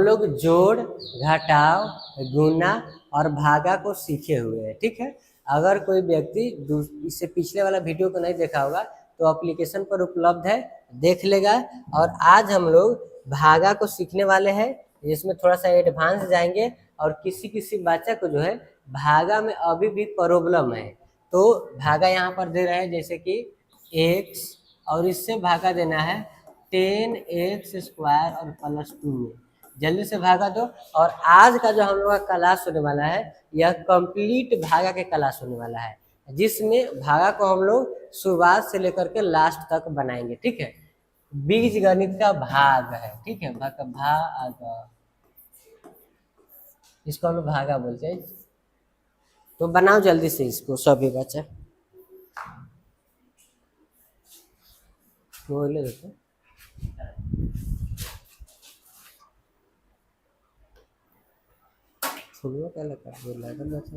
हम लोग जोड़, घटाव, गुना और भागा को सीखे हुए हैं। ठीक है, अगर कोई व्यक्ति इससे पिछले वाला वीडियो को नहीं देखा होगा तो एप्लीकेशन पर उपलब्ध है, देख लेगा। और आज हम लोग भागा को सीखने वाले हैं, जिसमें थोड़ा सा एडवांस जाएंगे। और किसी किसी बच्चा को जो है भागा में अभी भी प्रॉब्लम है, तो भागा यहाँ पर दे रहे हैं जैसे कि x, और इससे भागा देना है 10x² और +2 में। जल्दी से भागा दो। और आज का जो हम लोग का क्लास होने वाला है, यह कंप्लीट भागा के क्लास होने वाला है, जिसमें भागा को हम लोग शुरुआत से लेकर के लास्ट तक बनाएंगे। ठीक है, बीज गणित का भाग है। ठीक है, भाग, इसको हम लोग भागा बोलते हैं। तो बनाओ जल्दी से इसको सभी बच्चा। बोले देखो, फुलवा क्या लगा बोला बच्चा।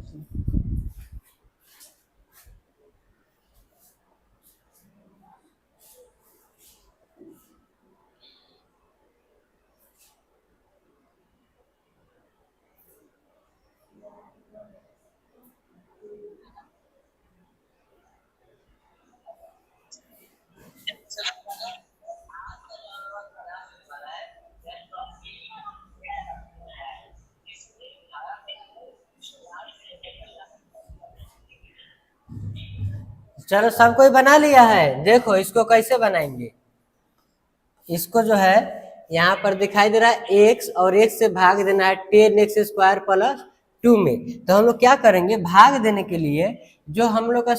चलो सब कोई बना लिया है। देखो इसको कैसे बनाएंगे। इसको जो है यहाँ पर दिखाई दे रहा है x, और x से भाग देना है 10x² +2 में। तो हम लोग क्या करेंगे, भाग देने के लिए जो हम लोग का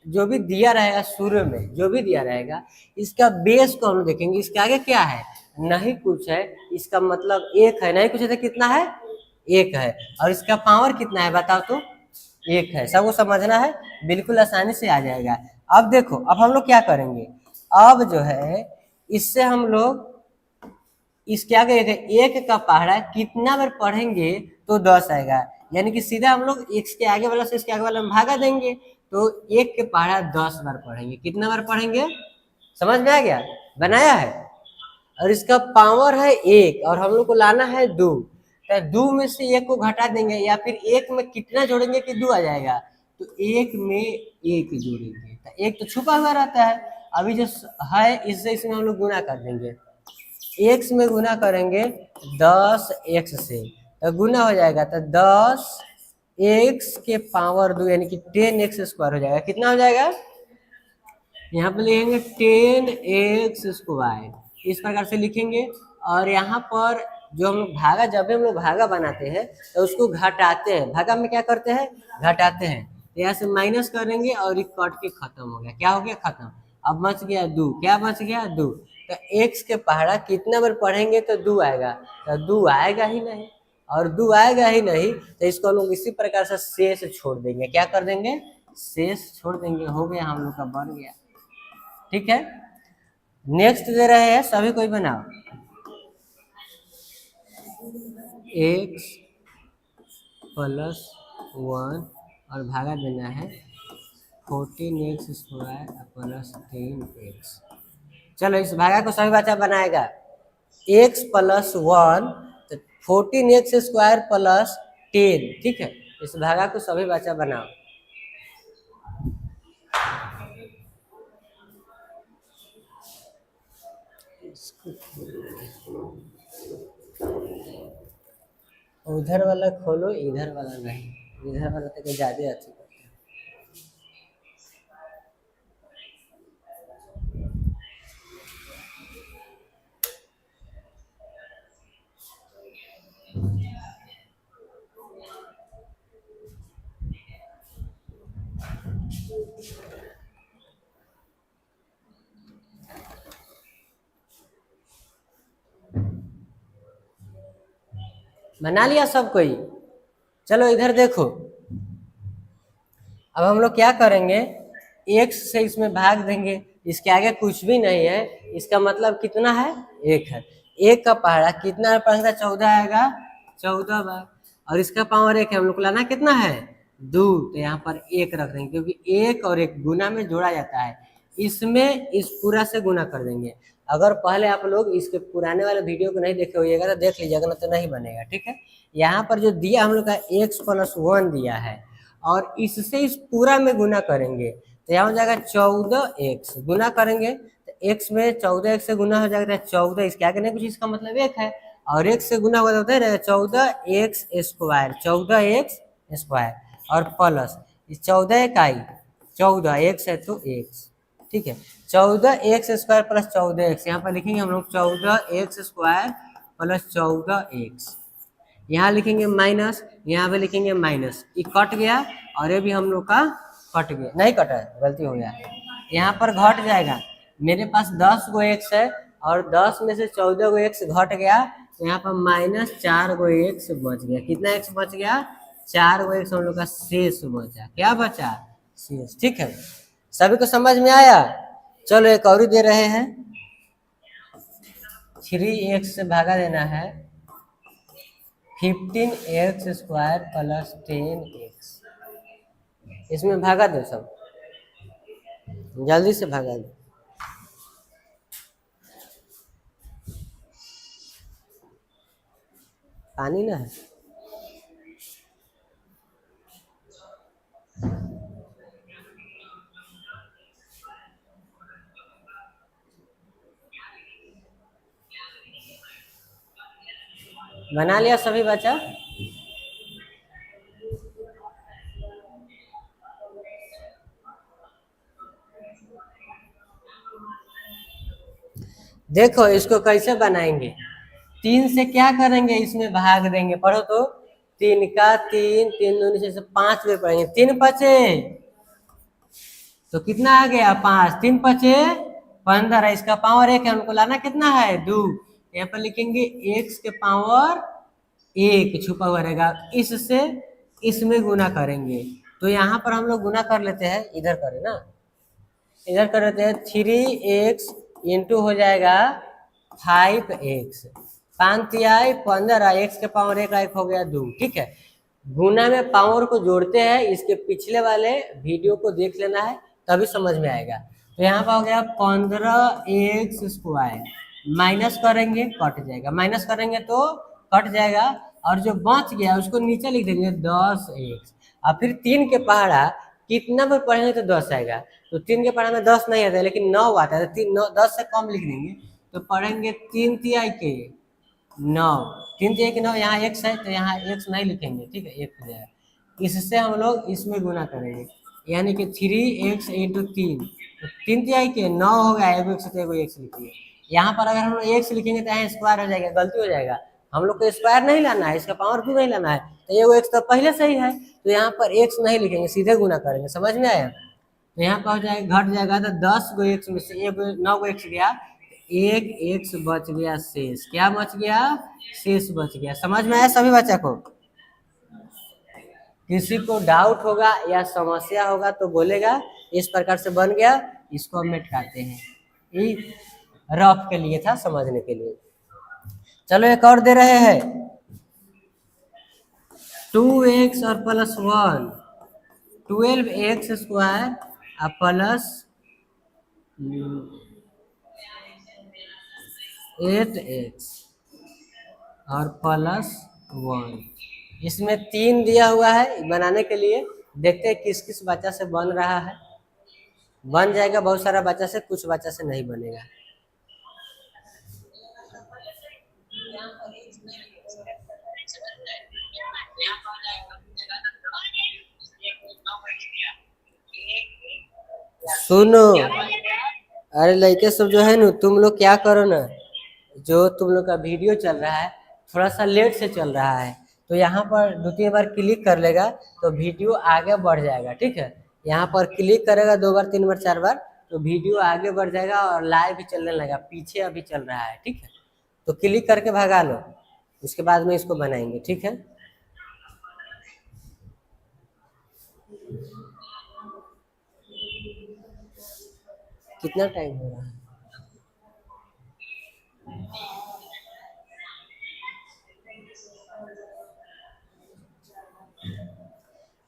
जो भी दिया रहेगा शुरू में, जो भी दिया रहेगा, इसका बेस को हम लोग देखेंगे। इसके आगे क्या है, नहीं कुछ है, इसका मतलब 1 है। नहीं कुछ है तो कितना है, 1 है। और इसका पावर कितना है बताओ तो, 1 है। सबको समझना है, बिल्कुल आसानी से आ जाएगा। अब देखो, अब हम लोग क्या करेंगे, अब जो है इससे हम लोग इसके आगे एक का पहाड़ा कितना बार पढ़ेंगे तो 10 आएगा, यानी कि सीधा हम लोग x के आगे वाला से इसके आगे वाला में भागा देंगे, तो 1 के पहाड़ा 10 बार पढ़ेंगे। कितना बार पढ़ेंगे, समझ में आ गया, बनाया है। और इसका पावर है 1, और हम लोग को लाना है 2, तो 2 में से 1 को घटा देंगे, या फिर 1 में कितना जोड़ेंगे कि 2 आ जाएगा, तो 1 में 1 जोड़ेंगे, तो 1 तो छुपा हुआ रहता है। अभी जो है इससे इसमें हम लोग गुना कर देंगे, x में गुना करेंगे 10x से, तो गुना हो जाएगा, तो 10x के पावर 2 यानी कि 10x² हो जाएगा। कितना हो जाएगा, यहाँ पे लिखेंगे 10x², इस प्रकार से लिखेंगे। और यहाँ पर जो हम लोग भागा, जब भी हम लोग भागा बनाते हैं तो उसको घटाते हैं। भागा में क्या करते हैं, घटाते हैं। तो यहाँ से माइनस करेंगे और ये कट के खत्म हो गया। क्या हो गया, खत्म। अब बच गया 2, क्या बच गया, 2। तो x के पहाड़ा कितना बार पढ़ेंगे तो 2 आएगा, तो 2 आएगा ही नहीं। और 2 आएगा ही नहीं तो इसको हम लोग इसी प्रकार से शेष छोड़ देंगे। क्या कर देंगे, शेष छोड़ देंगे। हो गया, हम लोग का बन गया। ठीक है, नेक्स्ट दे रहे हैं, सभी कोई बनाओ। x +1 और भागा देना है 14x² +3x। चलो इस भागा को सभी बच्चा बनाएगा। x +1 तो 14x² +10। ठीक है, इस भागा को सभी बच्चा बनाओ। उधर वाला खोलो, इधर वाला नहीं, इधर वाला तो ज्यादा अच्छी। बना लिया सब कोई, चलो इधर देखो। अब हम लोग क्या करेंगे, x से इसमें भाग देंगे, इसके आगे कुछ भी नहीं है, इसका मतलब कितना है, 1 है। 1 का पहाड़ा कितना पढ़ेगा, 14 आएगा, 14 बार। और इसका पावर 1 है, हम लोग को लाना कितना है, 2। तो यहाँ पर 1 रख देंगे, क्योंकि 1 और 1 गुना में जोड़ा जाता है। इसमें इस पूरा से गुना कर देंगे। अगर पहले आप लोग इसके पुराने वाले वीडियो को नहीं देखे होइएगा तो देख लीजिएगा, ना तो नहीं बनेगा, ठीक है। यहाँ पर जो दिया हम लोग का x+1 दिया है और इससे इस पूरा में गुना करेंगे तो यहाँ हो जाएगा 14x, गुना करेंगे तो x में 14x से गुना हो जाएगा 14, इसके आगे नहीं कुछ, इसका मतलब 1 है और x से गुना होगा तो रहेगा 14x², 14x² और प्लस 14 इकाई 14x है तो x, ठीक है। 14x² प्लस 14x, यहाँ पर लिखेंगे हम लोग 14x² प्लस 14x, यहाँ लिखेंगे माइनस, यहाँ पे लिखेंगे माइनस, ये कट गया और ये भी हम लोग का कट गया, नहीं कटा है, गलती हो गया, यहाँ पर घट जाएगा। मेरे पास 10 गो x है और 10 में से 14 गो x घट गया तो यहाँ पर -4 गो x बच गया। कितना x बच गया? 4 गो x हम लोग का शेष बचा। क्या बचा? शेष, ठीक है। सभी को समझ में आया? चलो एक और दे रहे हैं, 3x से भागा देना है 15x² प्लस 10x, इसमें भागा दो, सब जल्दी से भागा दो। पानी ना है, बना लिया सभी बच्चा? देखो इसको कैसे बनाएंगे, 3 से क्या करेंगे, इसमें भाग देंगे। पढ़ो तो, 3 का 3, 3 दूनी से 5 में पढ़ेंगे, 3 बचे तो कितना आ गया? 5, 3 बचे 15, इसका पावर 1 है, हमको लाना कितना है? 2। यहाँ पर लिखेंगे x के पावर 1 छुपा हुआ रहेगा, इससे इसमें गुना करेंगे। तो यहाँ पर हम लोग गुना कर लेते हैं, इधर करें ना, इधर कर लेते हैं, 3x इंटू हो जाएगा 5x, 5 आई 15, x के पावर 1 हो गया 2, ठीक है। गुना में पावर को जोड़ते हैं, इसके पिछले वाले वीडियो को देख लेना है तभी समझ में आएगा। तो यहाँ पर हो गया 15x², माइनस करेंगे कट जाएगा, माइनस करेंगे तो कट जाएगा, और जो बच गया उसको नीचे लिख देंगे 10x, और फिर 3 के पहाड़ा कितना पर पढ़ेंगे तो 10 आएगा, तो 3 के पहाड़ा में 10 नहीं आता है लेकिन 9 आता है, तो 3 9 10 से कम लिख देंगे तो पढ़ेंगे 3 तिहाई के 9, 3 तिहाई के 9, यहाँ x है तो यहाँ x नहीं लिखेंगे, ठीक है, 1 हो जाएगा। इससे हम लोग इसमें गुना करेंगे, यानी कि 3x इंटू 3, तो 3 तिहाई के 9 हो गया, एगो x तो एगो x लिखिए। यहाँ पर अगर हम लोग x लिखेंगे तो यहाँ स्क्वायर हो जाएगा, गलती हो जाएगा, हम लोग को स्क्वायर नहीं लाना है, इसका पावर 2 नहीं लाना है, तो एगो x तो पहले से ही है, तो यहाँ पर x नहीं लिखेंगे, सीधे गुना करेंगे। समझ में आया? तो यहाँ पर हो जाएगा, घट जाएगा तो 10 गो x में से 9 गो x गया, 1 x बच गया शेष। क्या बच गया? शेष बच गया। समझ में आया सभी बच्चा को? किसी को डाउट होगा या समस्या होगा तो बोलेगा। इस प्रकार से बन गया, इसको हम मिटाते हैं, ये रफ के लिए था, समझने के लिए। चलो एक और दे रहे हैं, 2x और प्लस 1, 12x² और प्लस 8x और प्लस 1, इसमें 3 दिया हुआ है बनाने के लिए। देखते हैं किस किस बच्चा से बन रहा है। बन जाएगा बहुत सारा बच्चा से, कुछ बच्चा से नहीं बनेगा। सुनो, अरे लड़के सब जो है ना, तुम लोग क्या करो ना, जो तुम लोग का वीडियो चल रहा है थोड़ा सा लेट से चल रहा है, तो यहाँ पर 2-3 बार क्लिक कर लेगा तो वीडियो आगे बढ़ जाएगा, ठीक है। यहाँ पर क्लिक करेगा 2 बार 3 बार 4 बार तो वीडियो आगे बढ़ जाएगा और लाइव भी चलने लगेगा, पीछे अभी चल रहा है, ठीक है। तो क्लिक करके भगा लो, उसके बाद में इसको बनाएंगे, ठीक है। कितना टाइम हो रहा है?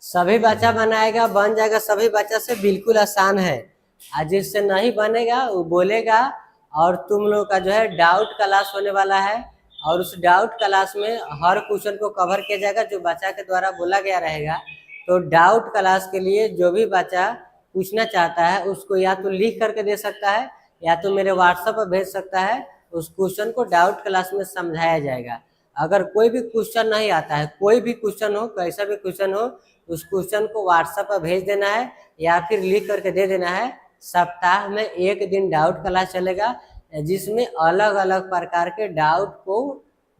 सभी बच्चा बनाएगा, बन जाएगा सभी बच्चा से, बिल्कुल आसान है। आज जिससे नहीं बनेगा वो बोलेगा और तुम लोग का जो है डाउट क्लास होने वाला है, और उस डाउट क्लास में हर क्वेश्चन को कवर किया जाएगा जो बच्चा के द्वारा बोला गया रहेगा। तो डाउट क्लास के लिए जो भी बच्चा पूछना चाहता है उसको या तो लिख करके दे सकता है या तो मेरे व्हाट्सएप पर भेज सकता है, उस क्वेश्चन को डाउट क्लास में समझाया जाएगा। अगर कोई भी क्वेश्चन नहीं आता है, कोई भी क्वेश्चन हो, कैसा भी क्वेश्चन हो, उस क्वेश्चन को व्हाट्सएप पर भेज देना है या फिर लिख करके दे देना है। सप्ताह में एक दिन डाउट क्लास चलेगा जिसमें अलग अलग प्रकार के डाउट को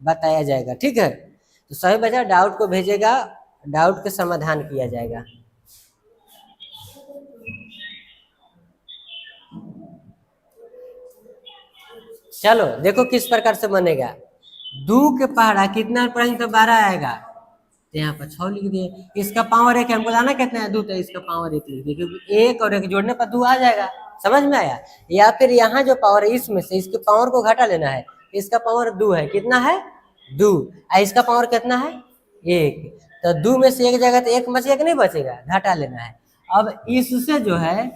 बताया जाएगा। ठीक है, तो सभी बच्चा डाउट को भेजेगा, डाउट के समाधान किया जाएगा। चलो देखो किस प्रकार से बनेगा। 2 के पहाड़ा कितना पढ़ेंगे तो 12 आएगा, तो यहाँ पर 6 लिख दिए। इसका पावर 1 है, हमको जाना कितना है 2, तो इसका पावर 1 लिख दिए, क्योंकि 1 और 1 जोड़ने पर 2 आ जाएगा। समझ में आया? या फिर यहाँ जो पावर है इसमें से इसके पावर को घटा लेना है, इसका पावर 2 है, कितना है 2, इसका पावर कितना है 1, तो 2 में से 1 जाएगा तो 1 बचेगा कि नहीं बचेगा, घटा लेना है। अब इससे जो है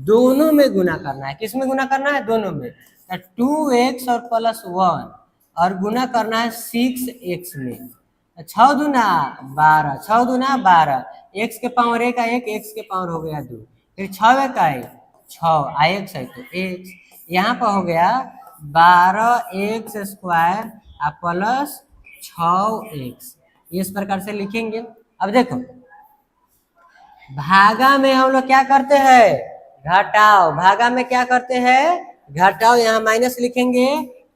दोनों में गुना करना है। किस में गुना करना है? दोनों में। 2x और +1 और गुना करना है 6x में। 6 दूना 12, 6 दूना 12, x के पावर 1 है 1, x के पावर हो गया 2, फिर 6 का 6 x है तो x, यहाँ पर हो गया 12x स्क्वायर प्लस 6x। इस प्रकार से लिखेंगे। अब देखो भागा में हम लोग क्या करते हैं? घटाओ। भागा में क्या करते हैं? घटाओ। यहाँ माइनस लिखेंगे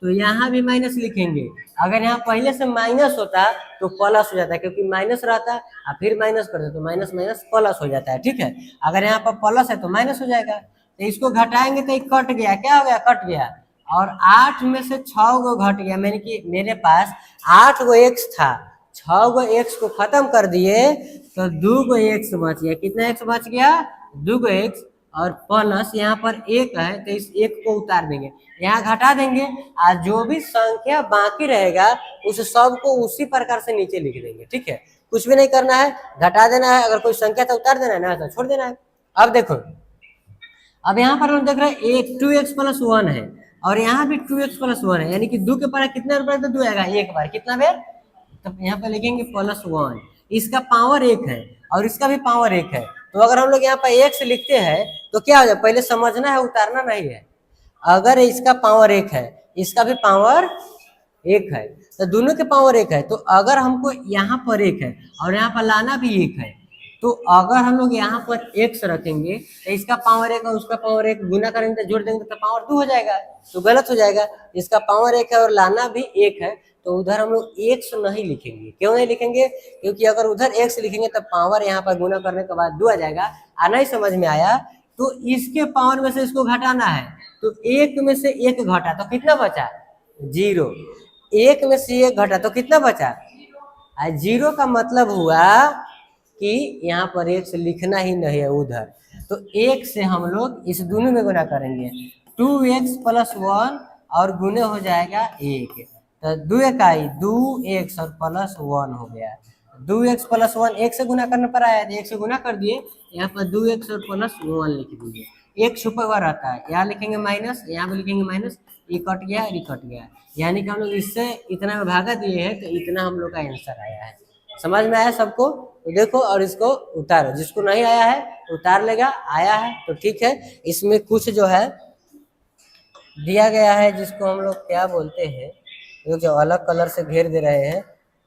तो यहाँ भी माइनस लिखेंगे। अगर यहाँ पहले से माइनस होता तो प्लस हो जाता है, क्योंकि माइनस रहता और फिर माइनस करते तो माइनस माइनस प्लस हो जाता है। ठीक है, अगर यहाँ पर प्लस है तो माइनस हो जाएगा, तो इसको घटाएंगे तो कट गया, क्या हो गया? कट गया। और 8 में से 6 गो घट गया, मैंने कि मेरे पास 8 गो एक्स था, 6 गो एक्स को खत्म कर दिए तो 2 गो एक्स बच गया। कितना एक्स बच गया? 2 गो एक्स, और प्लस यहाँ पर 1 है तो इस 1 को उतार देंगे, यहाँ घटा देंगे, और जो भी संख्या बाकी रहेगा उस सब को उसी प्रकार से नीचे लिख देंगे। ठीक है, कुछ भी नहीं करना है, घटा देना है। अगर कोई संख्या तो उतार देना है, ना तो छोड़ देना है। अब देखो, अब यहाँ पर हम देख रहे हैं 2x + 1 है, और यहाँ भी 2x + 1 है, यानी कि 2 के पावर कितने बार तो 2 आएगा, एक बार। कितना बार? तो यहाँ पर लिखेंगे +1। इसका पावर 1 है और इसका भी पावर 1 है, तो अगर हम लोग यहाँ पर 1 से लिखते हैं तो क्या हो जाए? पहले समझना है, उतारना नहीं है। अगर इसका पावर 1 है, इसका भी पावर 1 है, तो दोनों के पावर 1 है, तो अगर हमको यहाँ पर 1 है और यहाँ पर लाना भी 1 है, तो अगर हम लोग यहाँ पर x रखेंगे तो इसका पावर 1 और उसका पावर 1 गुना करेंगे तो जोड़ देंगे तो पावर 2 हो जाएगा, तो गलत हो जाएगा। इसका पावर 1 है और लाना भी 1 है, तो उधर हम लोग x नहीं लिखेंगे। क्यों नहीं लिखेंगे? क्योंकि अगर उधर x लिखेंगे तो पावर यहाँ पर गुना करने के बाद 2 आ जाएगा। आना ही समझ में आया? तो इसके पावर में से इसको घटाना है, तो 1 में से 1 घटा तो कितना बचा? 0। 1 में से 1 घटा तो कितना बचा? 0 का मतलब हुआ कि यहाँ पर 1 से लिखना ही नहीं है उधर, तो 1 से हम लोग इस दोनों में गुना करेंगे। 2x + 1 और गुने हो जाएगा 1, तो 2 इकाई 2x और +1 हो गया। 2x + 1 1 से गुना करने पर आया, 1 से गुना कर दिए, यहाँ पर 2x और +1 लिख दीजिए। 1 छुपा हुआ रहता है, यहाँ लिखेंगे माइनस, यहाँ भी लिखेंगे माइनस, ये कट गया, ये कट गया, यानी कि हम लोग इससे इतना में भागा दिए हैं तो इतना हम लोग का आंसर आया है। समझ में आया सबको? तो देखो और इसको उतारो, जिसको नहीं आया है उतार लेगा, आया है तो ठीक है। इसमें कुछ जो है दिया गया है जिसको हम लोग क्या बोलते हैं, जो अलग कलर से घेर दे रहे हैं।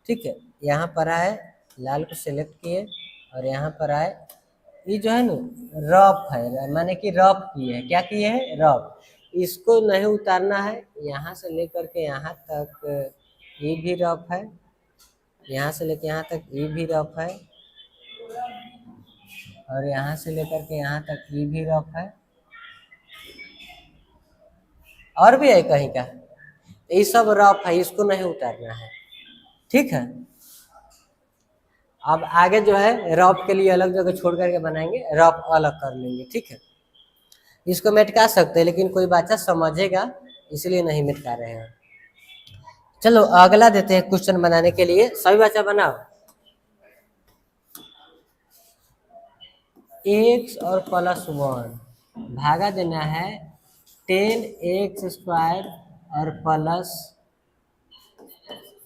ठीक है, यहाँ पर आए, लाल को सिलेक्ट किए और यहाँ पर आए, ये जो है ना रफ है, माने कि रफ किए है। क्या किए हैं? रफ। इसको नहीं उतारना है, यहाँ से लेकर के यहाँ तक ये भी रफ है, यहाँ से लेकर यहाँ तक ये भी रफ है, और यहाँ से लेकर के यहाँ तक ये भी रफ है, और भी है कहीं का, ये सब रफ है, इसको नहीं उतारना है। ठीक है, अब आगे जो है रफ के लिए अलग जगह छोड़ करके बनाएंगे, रफ अलग कर लेंगे। ठीक है, इसको मिटका सकते हैं लेकिन कोई बच्चा समझेगा इसलिए नहीं मिटका रहे हैं। चलो अगला देते हैं क्वेश्चन बनाने के लिए, सभी बच्चा बनाओ। x और +1 भागा देना है 10x² और प्लस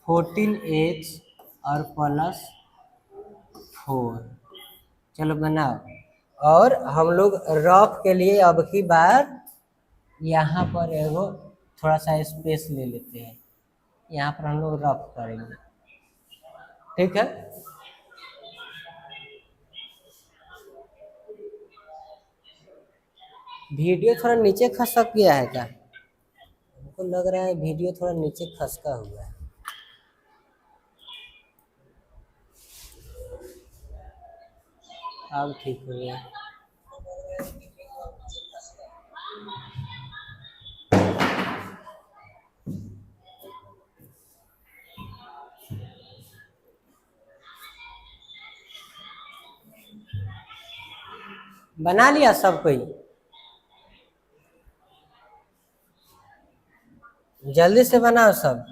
14x और प्लस 4। चलो बनाओ। और हम लोग रफ के लिए अब की बार यहाँ पर एगो थोड़ा सा स्पेस ले लेते हैं, यहाँ पर हम लोग रफ करेंगे, ठीक है। वीडियो थोड़ा नीचे खसक गया है क्या? हमको लग रहा है वीडियो थोड़ा नीचे खसका हुआ है। अब ठीक हो गया। बना लिया सब कोई? जल्दी से बनाओ सब।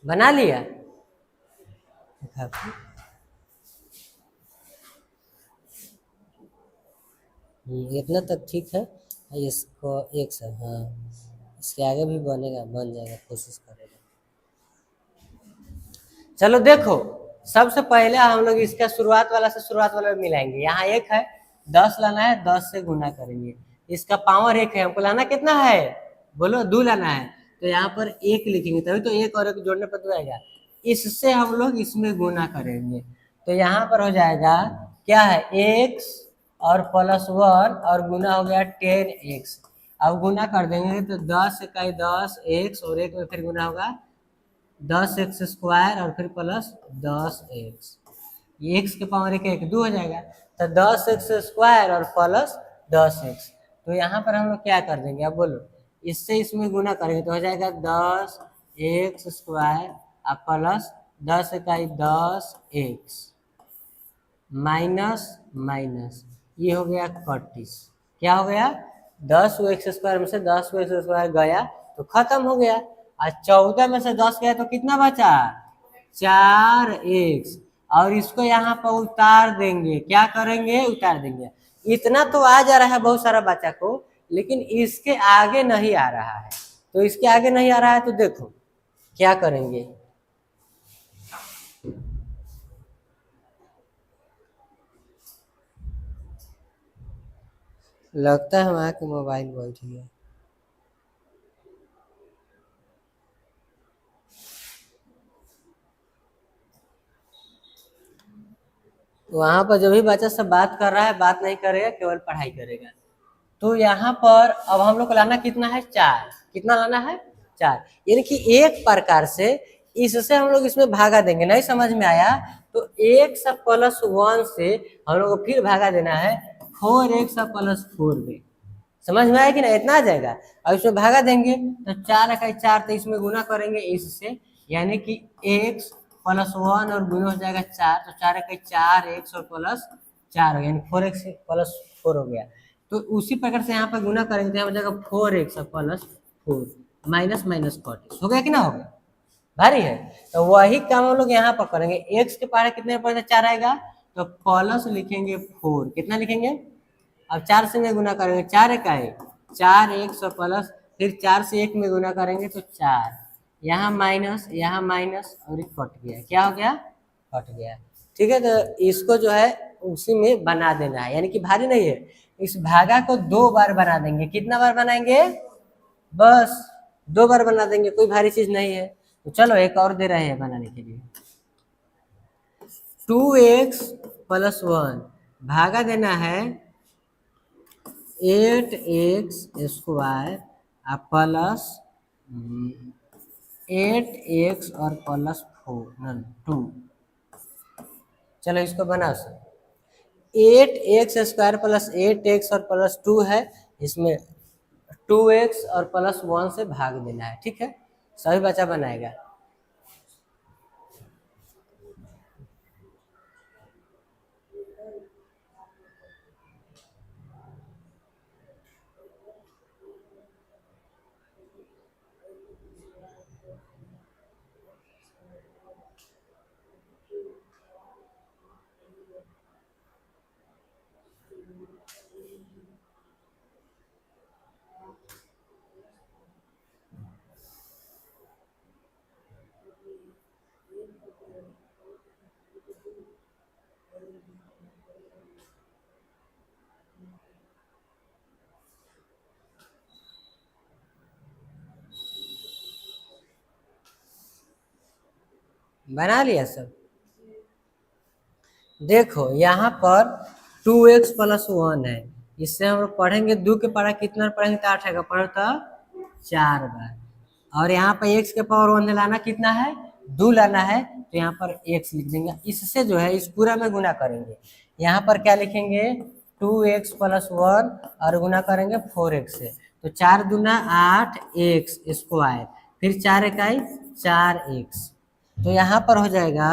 बना लिया? इतना तक ठीक है। इसको एक से, हाँ इसके आगे भी बनेगा, बन जाएगा, कोशिश करेगा। चलो देखो, सबसे पहले हम लोग इसका शुरुआत वाला मिलाएंगे। यहाँ एक है, 10 लाना है, 10 से गुना करेंगे। इसका पावर एक है, हमको लाना कितना है? बोलो, 2 लाना है। तो यहाँ पर एक लिखेंगे, तभी तो एक और एक जोड़ने पर 2 आएगा। इससे हम लोग इसमें गुना करेंगे, तो यहाँ पर हो जाएगा क्या है, x और +1 और गुना हो गया 10x। अब गुना कर देंगे तो 10 इकाई 10 x और एक में फिर गुना होगा 10x² और फिर प्लस 10x। ये x के पावर एक 2 हो जाएगा, तो 10x² और प्लस 10x। तो यहाँ पर हम लोग क्या कर देंगे, अब बोलो, इससे इसमें गुना करेंगे तो हो जाएगा 10x² और प्लस 10 इकाई 10x माइनस माइनस, ये हो गया 31। क्या हो गया, 10x² में से 10x² गया तो खत्म हो गया। और 14 में से 10 गया तो कितना बचा, 4x। और इसको यहाँ पर उतार देंगे, क्या करेंगे, उतार देंगे। इतना तो आ जा रहा है बहुत सारा बच्चा को, लेकिन इसके आगे नहीं आ रहा है। तो इसके आगे नहीं आ रहा है तो देखो क्या करेंगे। लगता है वहाँ के मोबाइल बैठ गया। वहां पर जो भी बच्चा सब बात कर रहा है, बात नहीं करेगा, केवल पढ़ाई करेगा। तो यहाँ पर अब हम लोग को लाना कितना है, 4। कितना लाना है, 4। यानी कि एक प्रकार से इससे हम लोग इसमें भागा देंगे। नहीं समझ में आया तो x +1 से हम लोग को फिर भागा देना है 4x +4 में। समझ में आया कि ना, इतना आ जाएगा। अब इसमें भागा देंगे तो 4 इकाई 4, तो इसमें गुना करेंगे इससे, यानी कि x +1 और गुना हो जाएगा 4, तो 4 इकाई 4x और प्लस 4 हो गया, यानी 4x +4 हो गया। तो उसी प्रकार से यहाँ पर गुना करेंगे तो यहाँ हो जाएगा 4x +4 माइनस माइनस 40 हो गया कि ना, हो गया। भारी है, तो वही काम हम लोग यहाँ पर करेंगे। x के पारे कितने पर 4 आएगा, तो प्लस लिखेंगे 4। कितना लिखेंगे, अब 4 से में गुना करेंगे, 4 इकाई 4x और प्लस फिर 4 से 1 में गुना करेंगे तो 4, यहाँ माइनस और एक कट गया। क्या हो गया, कट गया। ठीक है, तो इसको जो है उसी में बना देना है, यानी कि भारी नहीं है। इस भागा को 2 बार बना देंगे। कितना बार बनाएंगे, बस 2 बार बना देंगे, कोई भारी चीज नहीं है। तो चलो एक और दे रहे हैं बनाने के लिए। 2x +1 भागा देना है 8x² प्लस 8x और प्लस 2। चलो इसको बना सकते, 8x² प्लस 8x और प्लस 2 है, इसमें 2x और +1 से भाग देना है। ठीक है, सभी बच्चा बनाएगा। बना लिया सब। देखो यहाँ पर 2x+1 है, इससे हम लोग पढ़ेंगे 2 के पारा कितना पढ़ेंगे तो 8 आएगा, पढ़ो तो 4 बार। और यहाँ पर x के पावर 1 लाना कितना है, 2 लाना है, तो यहाँ पर x लिख देंगे। इससे जो है इस पूरा में गुना करेंगे, यहाँ पर क्या लिखेंगे 2x+1 और गुना करेंगे 4x से, तो 4 दूना 8x², फिर 4 इकाई 4x, तो यहाँ पर हो जाएगा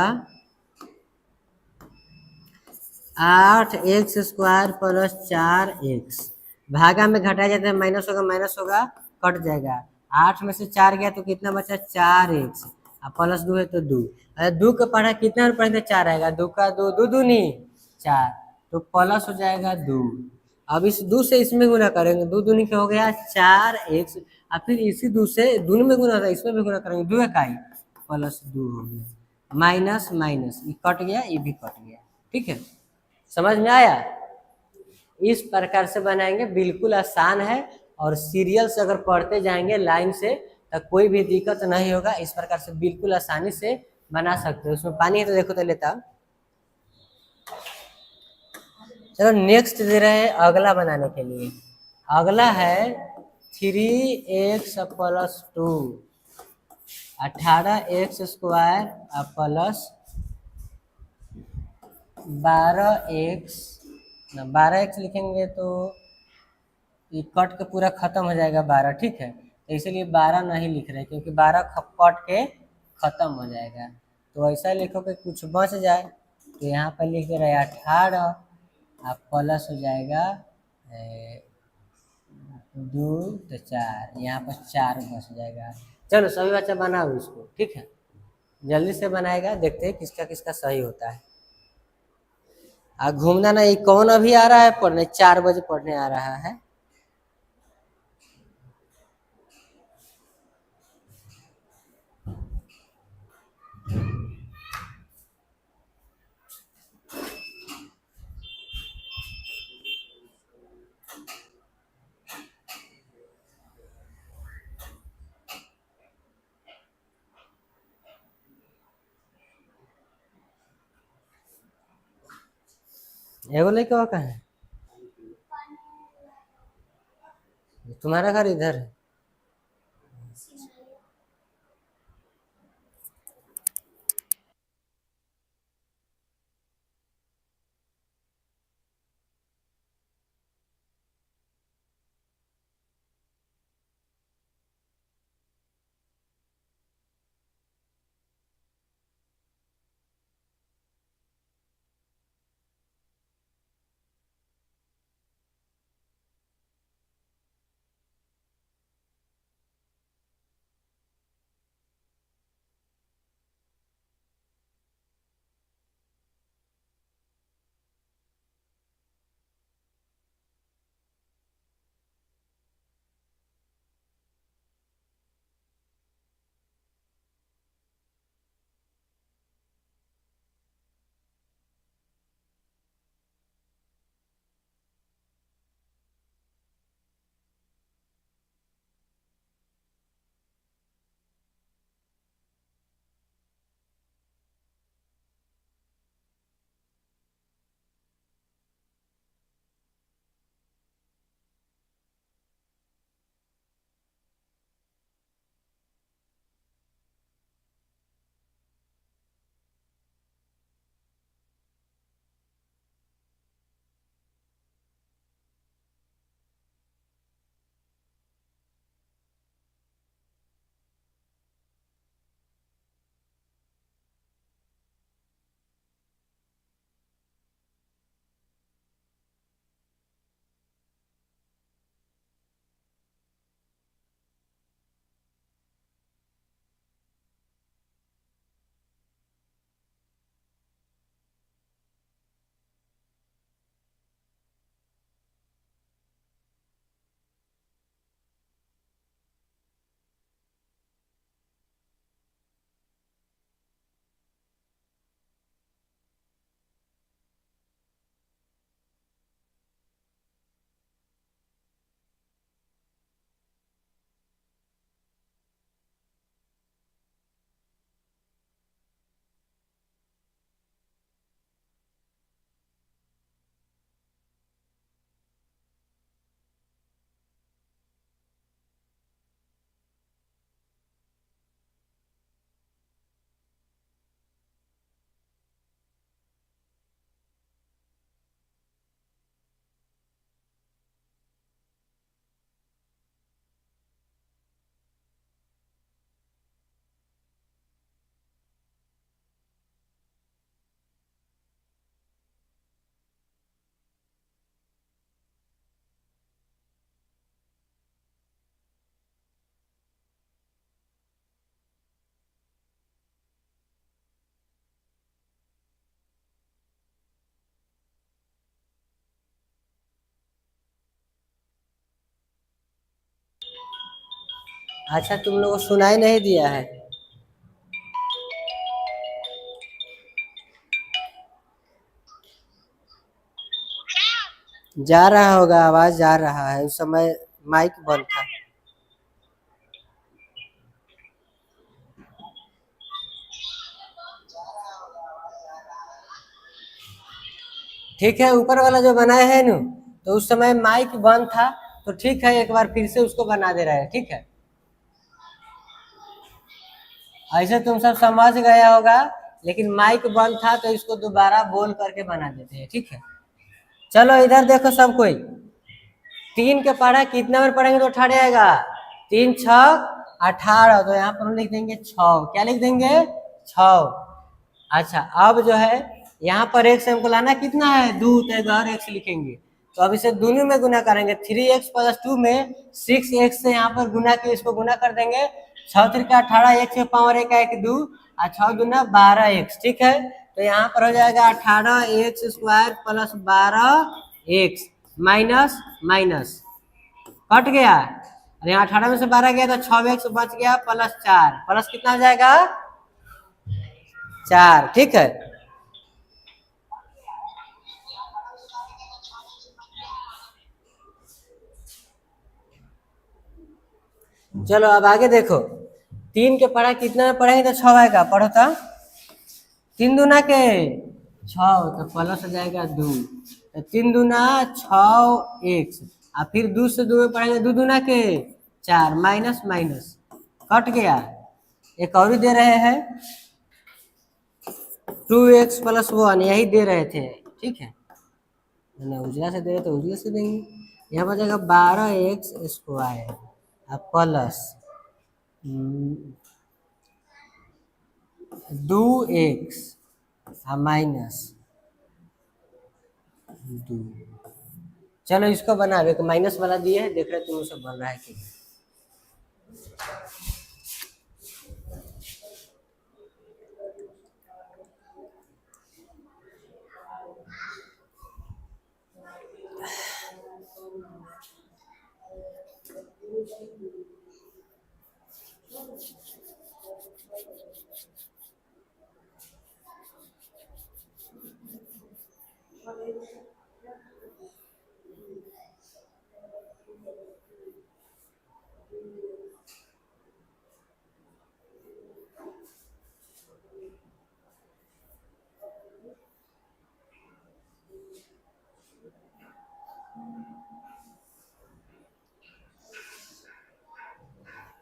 8x² + 4x। भागा में घटाया जाता है, माइनस होगा कट जाएगा। 8 में से 4 गया तो कितना बचा 4x, और +2 है तो 2, अरे 2 का पढ़ा कितना पढ़े 4 आएगा, 2 का 2 2 दूनी 4, तो प्लस हो जाएगा 2। अब इस 2 से इसमें गुना करेंगे, 2 दूनी क्या हो गया 4x, और फिर इसी 2 से दूनी में गुना था, इसमें भी गुना करेंगे, 2 इकाई +2 हो गया, माइनस माइनस ये कट गया, ये भी कट गया। ठीक है, समझ में आया। इस प्रकार से बनाएंगे, बिल्कुल आसान है, और सीरियल से अगर पढ़ते जाएंगे लाइन से तो कोई भी दिक्कत नहीं होगा। इस प्रकार से बिल्कुल आसानी से बना सकते हो। उसमें पानी है तो देखो तो लेता। चलो नेक्स्ट दे रहे हैं अगला बनाने के लिए। अगला है 3x+2, 18x² +12x, 12x लिखेंगे तो ये कट के पूरा खत्म हो जाएगा 12। ठीक है, तो इसलिए 12 नहीं लिख रहे, क्योंकि 12 कट के खत्म हो जाएगा, तो ऐसा लिखो कि कुछ बच जाए, तो यहाँ पर लिख दे रहे 18, आप प्लस हो जाएगा 2 तो 4, यहाँ पर 4 बच जाएगा। चलो सभी बच्चा बनाओ इसको, ठीक है, जल्दी से बनाएगा, देखते हैं किसका किसका सही होता है। घूमना नहीं, कौन अभी आ रहा है पढ़ने, 4 बजे पढ़ने आ रहा है। एगो लेके कहाँ है, तुम्हारा घर इधर है। अच्छा तुम लोगों को सुनाई नहीं दिया है। जा रहा होगा, आवाज जा रहा है, उस समय माइक बंद था। ठीक है, ऊपर वाला जो बनाए है नु, तो उस समय माइक बंद था, तो ठीक है एक बार फिर से उसको बना दे रहे हैं, ठीक है। ऐसे तुम सब समझ गया होगा, लेकिन माइक बंद था तो इसको दोबारा बोल करके बना देते हैं, ठीक है। चलो इधर देखो सब कोई, 3 के पढ़ा कितना बार पढ़ेंगे तो 18 आएगा, 3 छक 18, तो यहाँ पर हम लिख देंगे 6। क्या लिख देंगे? 6। अच्छा अब जो है यहाँ पर x हमको लाना कितना है, 2, तो इधर x लिखेंगे। तो अब इसे दोनों में गुना करेंगे, 3x + 2 में 6x से यहाँ पर गुना के इसको गुना कर देंगे। 6 3 18, 1 से पावर 1 1 2 और 6 दूना 12x, ठीक है। तो यहाँ पर हो जाएगा 18x² + 12x minus minus cut गया, और यहाँ 18 में से 12 गया तो 6x बच गया +4, प्लस कितना हो जाएगा 4, ठीक है। चलो अब आगे देखो, 3 के पढ़ा कितना में पढ़ेंगे तो 6 आएगा, पढ़ो तो 3 दूना के 6, तो प्लस हो जाएगा 2, तो 3 दूना 6x, और फिर 2 से 2 में पढ़ेंगे 2 दूना के 4 माइनस माइनस कट गया। एक और दे रहे हैं 2x + 1, यही दे रहे थे, ठीक है ना, उजला से दे रहे तो उजले से देंगे। यहाँ पर जाएगा 12x² प्लस 2x माइनस 2। चलो इसको बना दे, माइनस वाला दिए है, देख रहे तुम सब बन रहा है कि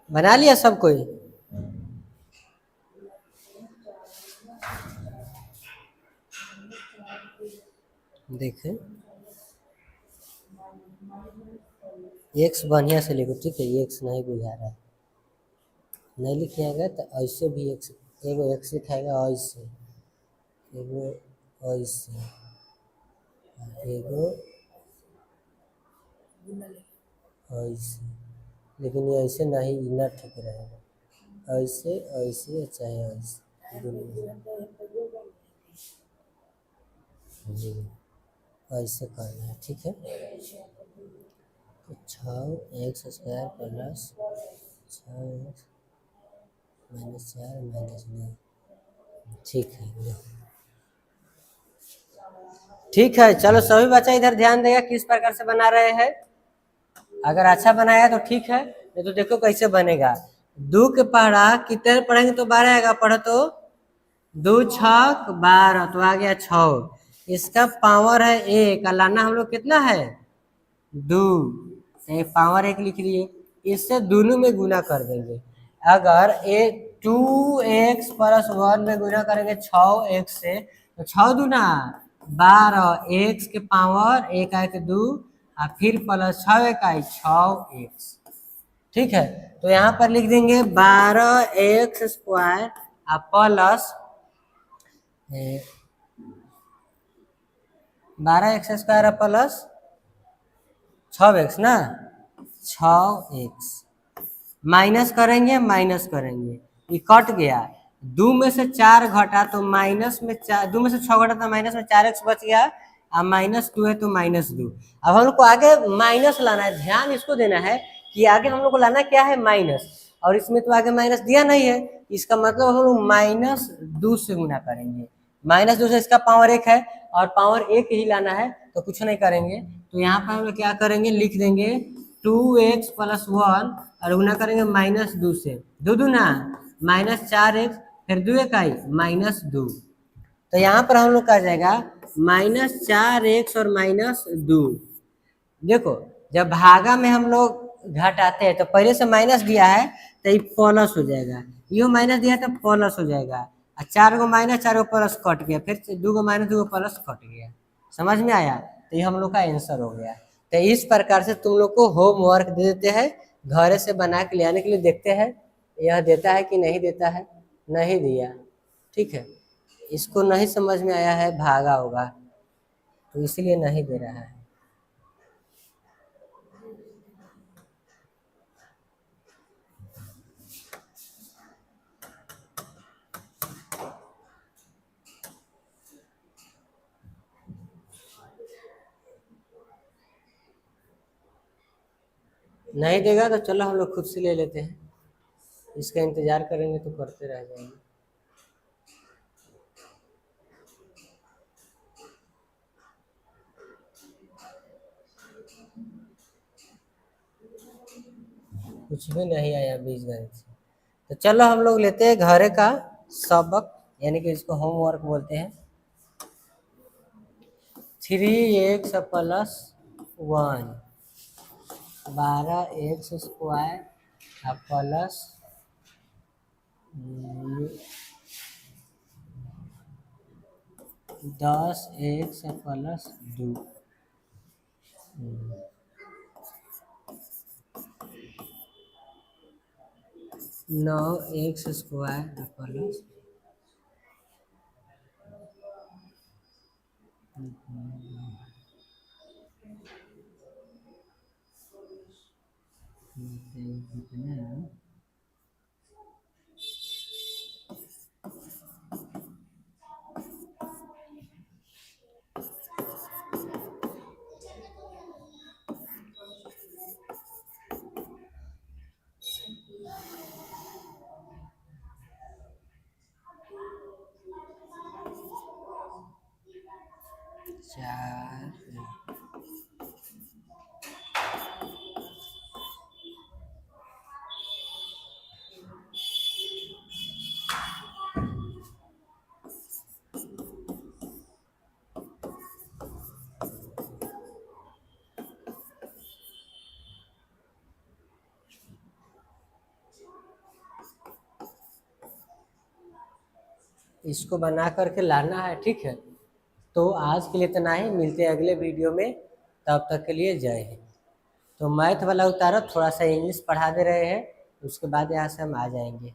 बना लिया सब कोई। देखें x बढ़िया से लिखो, ठीक है, x नहीं बुझा रहा है, नहीं लिखिएगा तो ऐसे भी x, एगो x लिखाएगा ऐसे, एगो ऐसे, एगो ऐसे, लेकिन ये ऐसे नहीं, इना ठीक रहेगा, ऐसे ऐसे चाहे ऐसे, जी ऐसे करना है, ठीक है। तो 6x² + 6x -4 -9, ठीक है। ठीक है चलो सभी बच्चा इधर ध्यान देगा किस प्रकार से बना रहे हैं। अगर अच्छा बनाया तो ठीक है, नहीं तो देखो कैसे बनेगा। 2 के पढ़ा कितने पढ़ेंगे तो 12 आएगा, पढ़ो तो 2 छक 12, तो आ गया 6। इसका पावर है 1, और लाना हम लोग कितना है 2, पावर 1 लिख लिए, इससे दोनों में गुना कर देंगे। अगर 2x + 1 में गुना करेंगे 6x से, तो 6 दूना 12, x के पावर 1 आए 2, और फिर प्लस 6 1 आए 6x, ठीक है। तो यहाँ पर लिख देंगे 12x² plus 12x² plus 6x ना, 6x माइनस करेंगे माइनस करेंगे, ये कट गया, 2 में से 4 घटा तो माइनस में 4, 2 में से 6 घटा तो माइनस में 4x बच गया, और -2 है तो -2। अब हम लोग को आगे माइनस लाना है, ध्यान इसको देना है कि आगे हम लोग को लाना क्या है माइनस। और इसमें तो आगे माइनस दिया नहीं है, इसका मतलब हम लोग -2 से गुना करेंगे। -2 से इसका पावर 1 है और पावर 1 ही लाना है, तो कुछ नहीं करेंगे। तो यहाँ पर हम लोग क्या करेंगे, लिख देंगे 2x + 1 और गुना करेंगे -2 से, 2 दूना -4x, फिर 2 इकाई -2। तो यहाँ पर हम लोग का जाएगा -4x और -2। देखो जब भागा में हम लोग घटाते हैं तो पहले से माइनस दिया है तो ये प्लस हो जाएगा, यो माइनस दिया है तो प्लस हो जाएगा, और 4 गो माइनस 4 गो प्लस कट गया, फिर 2 गो माइनस 2 गो प्लस कट गया। समझ में आया? तो ये हम लोग का आंसर हो गया। तो इस प्रकार से तुम लोग को होमवर्क दे देते हैं, घर से बना के ले आने के लिए देखते हैं यह देता है कि नहीं देता है। नहीं दिया, ठीक है, इसको नहीं समझ में आया है, भागा होगा तो इसलिए नहीं दे रहा है। नहीं देगा तो चलो हम लोग खुद से ले लेते हैं, इसका इंतजार करेंगे तो करते रह जाएंगे। कुछ भी नहीं आया बीजगणित से, तो चलो हम लोग लेते हैं घर का सबक, यानी कि इसको होमवर्क बोलते हैं। 3x + 1 12x² plus 10x + 2 9x² plus 4। इसको बना करके लाना है, ठीक है। तो आज के लिए इतना ही, मिलते हैं अगले वीडियो में, तब तक के लिए जय हिंद। तो मैथ वाला उतारो, थोड़ा सा इंग्लिश पढ़ा दे रहे हैं, उसके बाद यहाँ से हम आ जाएंगे।